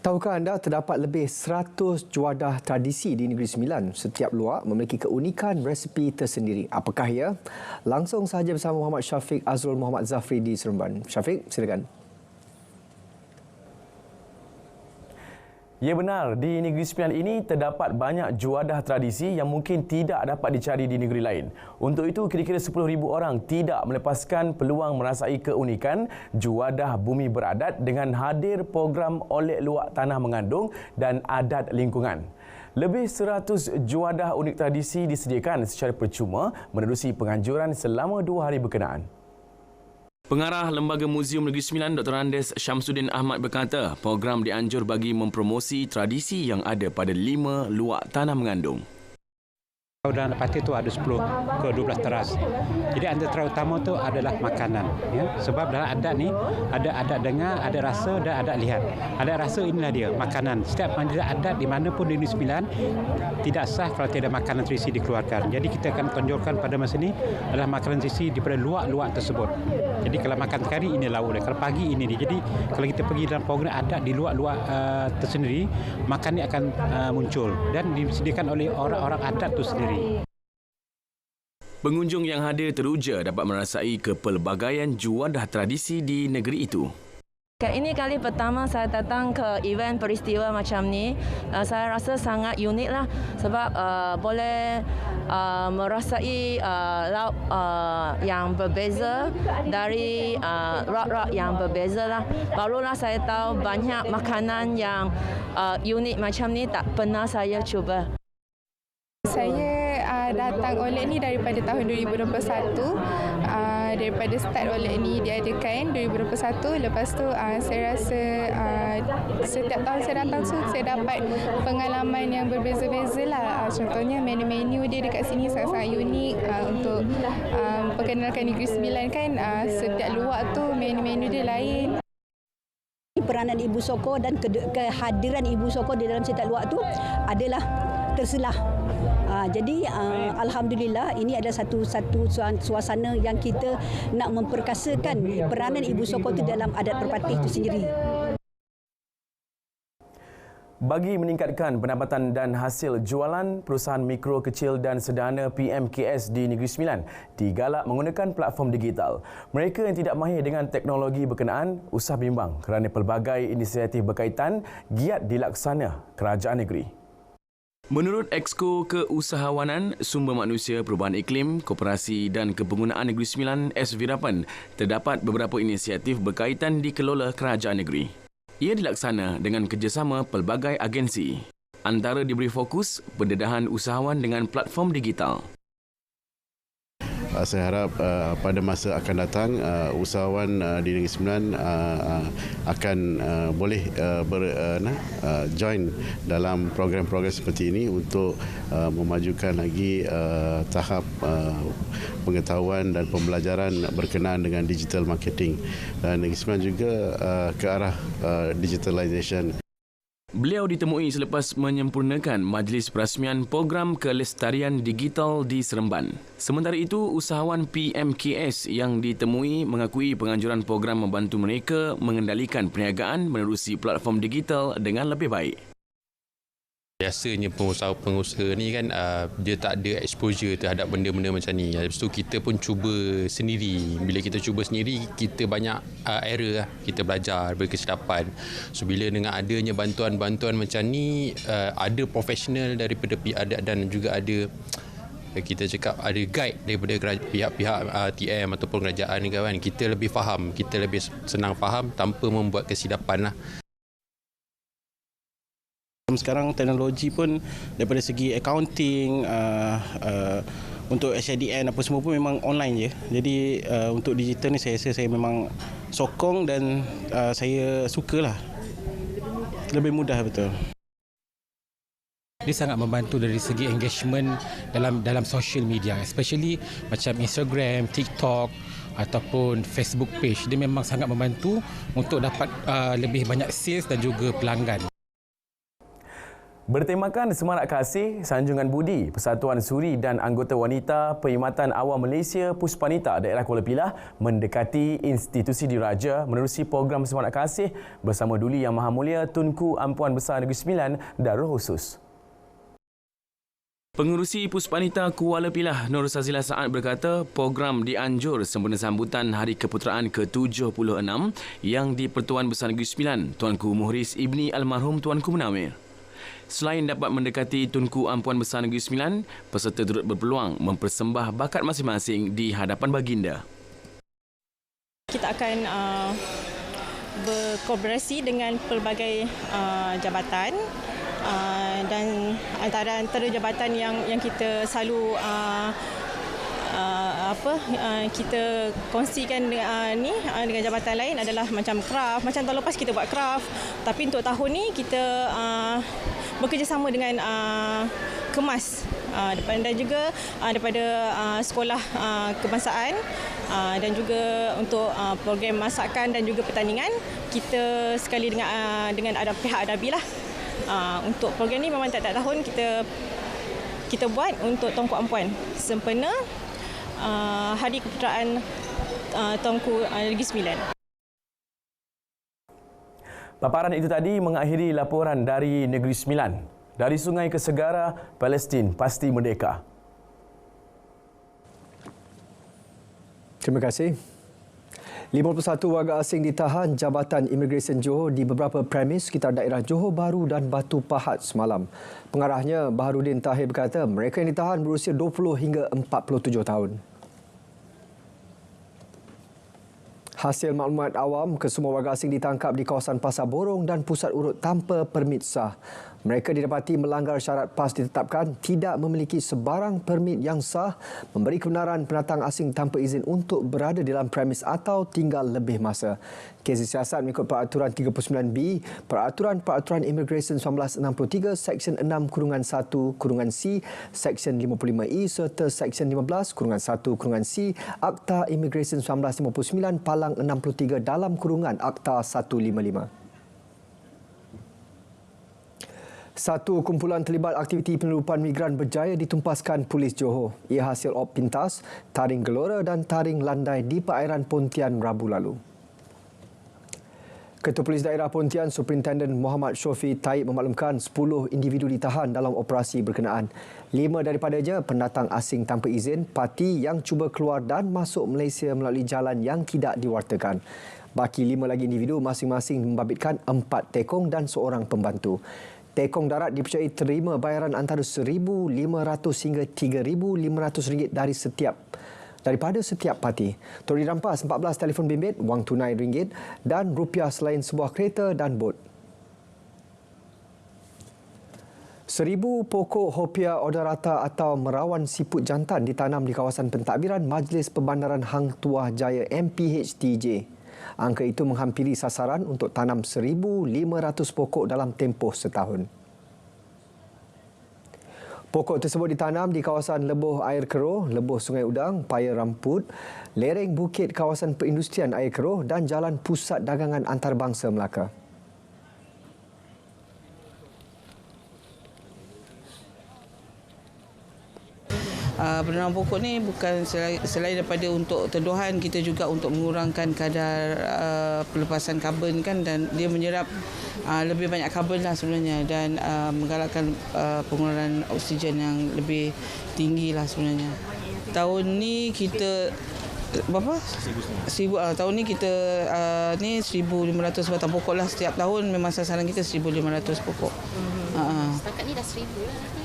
Tahukah anda terdapat lebih 100 juadah tradisi di Negeri Sembilan. Setiap luar memiliki keunikan resepi tersendiri. Apakah ia? Langsung sahaja bersama Muhammad Syafiq Azrul Muhammad Zafri di Seremban. Syafiq, silakan. Ya benar, di Negeri Sembilan ini terdapat banyak juadah tradisi yang mungkin tidak dapat dicari di negeri lain. Untuk itu, kira-kira 10,000 orang tidak melepaskan peluang merasai keunikan juadah bumi beradat dengan hadir program Olek Luak Tanah Mengandung dan Adat Lingkungan. Lebih 100 juadah unik tradisi disediakan secara percuma menerusi penganjuran selama 2 hari berkenaan. Pengarah Lembaga Muzium Negeri Sembilan Dr. Andes Syamsuddin Ahmad berkata, program dianjur bagi mempromosi tradisi yang ada pada 5 luak tanah mengandung. Dan lepas itu ada 10 ke 12 teras. Jadi antara utama tu adalah makanan. Ya? Sebab dalam adat ni, ada adat dengar, ada rasa dan adat lihat. Adat rasa inilah dia, makanan. Setiap adat di mana pun di Negeri Sembilan, tidak sah kalau tidak makanan tradisi dikeluarkan. Jadi kita akan tonjolkan pada masa ini adalah makanan tradisi daripada luak-luak tersebut. Jadi kalau makan kari, ini lauk dia. Kalau pagi, ini dia. Jadi kalau kita pergi dalam program adat di luak-luak tersendiri, makan ni akan muncul. Dan disediakan oleh orang-orang adat itu sendiri. Pengunjung yang hadir teruja dapat merasai kepelbagaian juadah tradisi di negeri itu. Ini kali pertama saya datang ke event peristiwa macam ni. Saya rasa sangat unik lah sebab boleh merasai lauk yang berbeza dari rak-rak yang berbeza lah. Barulah saya tahu banyak makanan yang unik macam ni tak pernah saya cuba. Saya datang oleh ni daripada tahun 2021. Daripada start oleh ni diadakan 2021. Lepas tu saya rasa setiap tahun saya datang tu saya dapat pengalaman yang berbeza-beza lah. Contohnya menu-menu dia dekat sini sangat-sangat unik. Untuk perkenalkan Negeri Sembilan kan, setiap luak tu menu-menu dia lain. Peranan Ibu Soko dan kehadiran Ibu Soko di dalam setiap luak tu adalah terselah. Jadi alhamdulillah ini adalah satu suasana yang kita nak memperkasakan peranan Ibu Soko itu dalam adat perpatih itu sendiri. Bagi meningkatkan pendapatan dan hasil jualan, perusahaan mikro, kecil dan sederhana PMKS di Negeri Sembilan digalak menggunakan platform digital. Mereka yang tidak mahir dengan teknologi berkenaan usah bimbang kerana pelbagai inisiatif berkaitan giat dilaksana kerajaan negeri. Menurut Exco Keusahawanan, Sumber Manusia, Perubahan Iklim, Koperasi dan Kepenggunaan Negeri Sembilan S. Virapan, terdapat beberapa inisiatif berkaitan dikelola kerajaan negeri. Ia dilaksana dengan kerjasama pelbagai agensi. Antara diberi fokus pendedahan usahawan dengan platform digital. Saya harap pada masa akan datang usahawan di Negeri Sembilan akan boleh join dalam program-program seperti ini untuk memajukan lagi tahap pengetahuan dan pembelajaran berkenaan dengan digital marketing. Dan Negeri Sembilan juga ke arah digitalization. Beliau ditemui selepas menyempurnakan majlis perasmian program kelestarian digital di Seremban. Sementara itu, usahawan PMKS yang ditemui mengakui penganjuran program membantu mereka mengendalikan perniagaan menerusi platform digital dengan lebih baik. Biasanya pengusaha ni kan dia tak ada exposure terhadap benda-benda macam ni. Lepas tu kita pun cuba sendiri. Bila kita cuba sendiri, kita banyak error lah. Kita belajar berkesilapan. So bila dengan adanya bantuan-bantuan macam ni, ada profesional daripada pihak adat dan juga ada kita cakap ada guide daripada pihak-pihak TM ataupun kerajaan ni kan. Kita lebih faham, kita lebih senang faham tanpa membuat kesilapan lah. Sekarang teknologi pun daripada segi accounting, untuk SIDN apa semua pun memang online je. Jadi untuk digital ni saya rasa saya memang sokong dan saya sukalah. Lebih mudah betul. Dia sangat membantu dari segi engagement dalam social media, especially macam Instagram, TikTok ataupun Facebook page. Dia memang sangat membantu untuk dapat lebih banyak sales dan juga pelanggan. Bertemakan Semarak Kasih, Sanjungan Budi, Persatuan Suri dan anggota wanita Perkhidmatan Awam Malaysia Puspanita daerah Kuala Pilah mendekati institusi diraja menerusi program Semarak Kasih bersama Duli Yang Maha Mulia Tunku Ampuan Besar Negeri Sembilan Darul Khusus. Pengerusi Puspanita Kuala Pilah Nur Sazila Saad berkata program dianjur sempena sambutan Hari Keputeraan ke-76 yang di Pertuan Besar Negeri Sembilan Tuanku Muhriz Ibni Almarhum Tuanku Munawir. Selain dapat mendekati Tunku Ampuan Besar Negeri Sembilan, peserta turut berpeluang mempersembah bakat masing-masing di hadapan baginda. Kita akan berkolaborasi dengan pelbagai jabatan dan antara jabatan yang kita selalu kita kongsikan dengan jabatan lain adalah macam kraft. Macam tahun lepas kita buat kraft, tapi untuk tahun ni kita bekerjasama dengan Kemas dan juga daripada sekolah kebangsaan dan juga untuk program masakan dan juga pertandingan kita sekali dengan pihak Adabi lah. Untuk program ni memang tiap-tiap tahun kita buat untuk Tunku Ampuan sempena Hari Keputeraan Tunku Negeri Sembilan. Paparan itu tadi mengakhiri laporan dari Negeri Sembilan. Dari sungai ke segara, Palestin pasti merdeka. Terima kasih. 51 warga asing ditahan Jabatan Imigresen Johor di beberapa premis sekitar daerah Johor Bahru dan Batu Pahat semalam. Pengarahnya Baharudin Tahir berkata mereka yang ditahan berusia 20 hingga 47 tahun. Hasil maklumat awam, kesemua warga asing ditangkap di kawasan Pasar Borong dan Pusat Urut tanpa permit sah. Mereka didapati melanggar syarat PAS ditetapkan, tidak memiliki sebarang permit yang sah, memberi kebenaran pendatang asing tanpa izin untuk berada dalam premis atau tinggal lebih masa. Kes disiasat mengikut Peraturan 39B, Peraturan Imigresen 1963, Seksyen 6-1-C, Seksyen 55E serta Seksyen 15-1-C, Akta Imigresen 1959, Palang 63 dalam kurungan Akta 155. Satu kumpulan terlibat aktiviti penyelundupan migran berjaya ditumpaskan Polis Johor. Ia hasil op pintas, taring gelora dan taring landai di perairan Pontian Rabu lalu. Ketua Polis Daerah Pontian, Superintenden Muhammad Shofi Taib memaklumkan 10 individu ditahan dalam operasi berkenaan. 5 daripadanya pendatang asing tanpa izin, parti yang cuba keluar dan masuk Malaysia melalui jalan yang tidak diwartakan. Baki 5 lagi individu masing-masing membabitkan 4 tekong dan seorang pembantu. Tekong darat dipercayai terima bayaran antara RM1,500 hingga RM3,500 daripada setiap parti. Turut dirampas 14 telefon bimbit, wang tunai RM1 dan rupiah selain sebuah kereta dan bot. 1,000 pokok hopia odorata atau merawan siput jantan ditanam di kawasan pentadbiran Majlis Perbandaran Hang Tuah Jaya MPHTJ. Angka itu menghampiri sasaran untuk tanam 1,500 pokok dalam tempoh setahun. Pokok tersebut ditanam di kawasan Lebuh Air Keruh, Lebuh Sungai Udang, Paya Ramput, lereng bukit kawasan perindustrian Air Keruh dan Jalan Pusat Dagangan Antarabangsa Melaka. Penanaman pokok ni bukan selain daripada untuk teduhan, kita juga untuk mengurangkan kadar pelepasan karbon kan, dan dia menyerap lebih banyak karbon lah sebenarnya, dan menggalakkan pengeluaran oksigen yang lebih tinggi lah sebenarnya. Tahun ni kita tahun ni kita 1,500 batang pokok lah setiap tahun. Memang sasaran kita 1,500 pokok. Setakat ni dah 1,000 lah.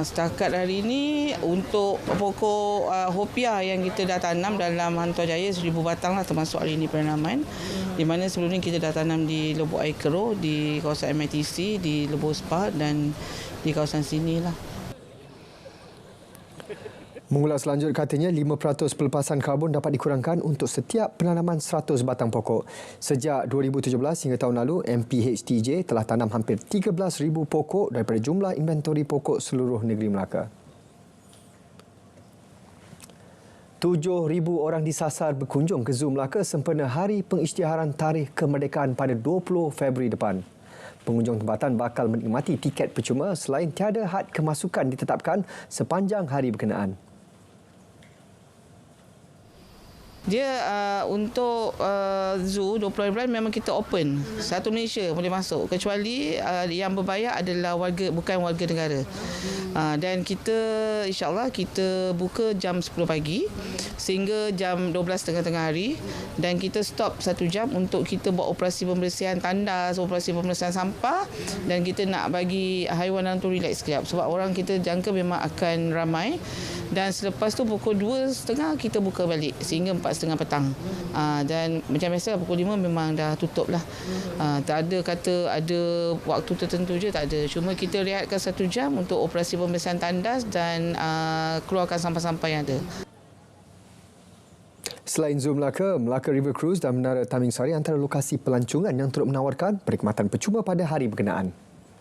Setakat hari ini untuk pokok hopia yang kita dah tanam dalam Hang Tuah Jaya 1,000 batang lah, termasuk hari ini penanaman. Di mana sebelum ni kita dah tanam di Lebuh Air Keruh, di kawasan MITC, di Lebuh Spa dan di kawasan sini lah. Mengulas selanjut katanya 5% pelepasan karbon dapat dikurangkan untuk setiap penanaman 100 batang pokok. Sejak 2017 hingga tahun lalu, MPHTJ telah tanam hampir 13,000 pokok daripada jumlah inventori pokok seluruh negeri Melaka. 7,000 orang disasar berkunjung ke Zoo Melaka sempena Hari Pengisytiharan Tarikh Kemerdekaan pada 20 Februari depan. Pengunjung tempatan bakal menikmati tiket percuma selain tiada had kemasukan ditetapkan sepanjang hari berkenaan. Dia untuk zoo 20 bulan memang kita open. Satu Malaysia boleh masuk kecuali yang berbayar adalah bukan warga negara. Dan kita insya-Allah kita buka jam 10 pagi sehingga jam 12 tengah hari dan kita stop 1 jam untuk kita buat operasi pembersihan tandas, operasi pembersihan sampah dan kita nak bagi haiwan dalam tu relax sekejap sebab orang kita jangka memang akan ramai. Dan selepas tu pukul 2.30 kita buka balik sehingga 4.30 petang. Dan macam biasa pukul 5 memang dah tutup lah. Tak ada kata ada waktu tertentu je, tak ada. Cuma kita rehatkan 1 jam untuk operasi pembersihan tandas dan keluarkan sampah-sampah yang ada. Selain Zoo Melaka, Melaka River Cruise dan Menara Taming Sari antara lokasi pelancongan yang turut menawarkan perkhidmatan percuma pada hari berkenaan.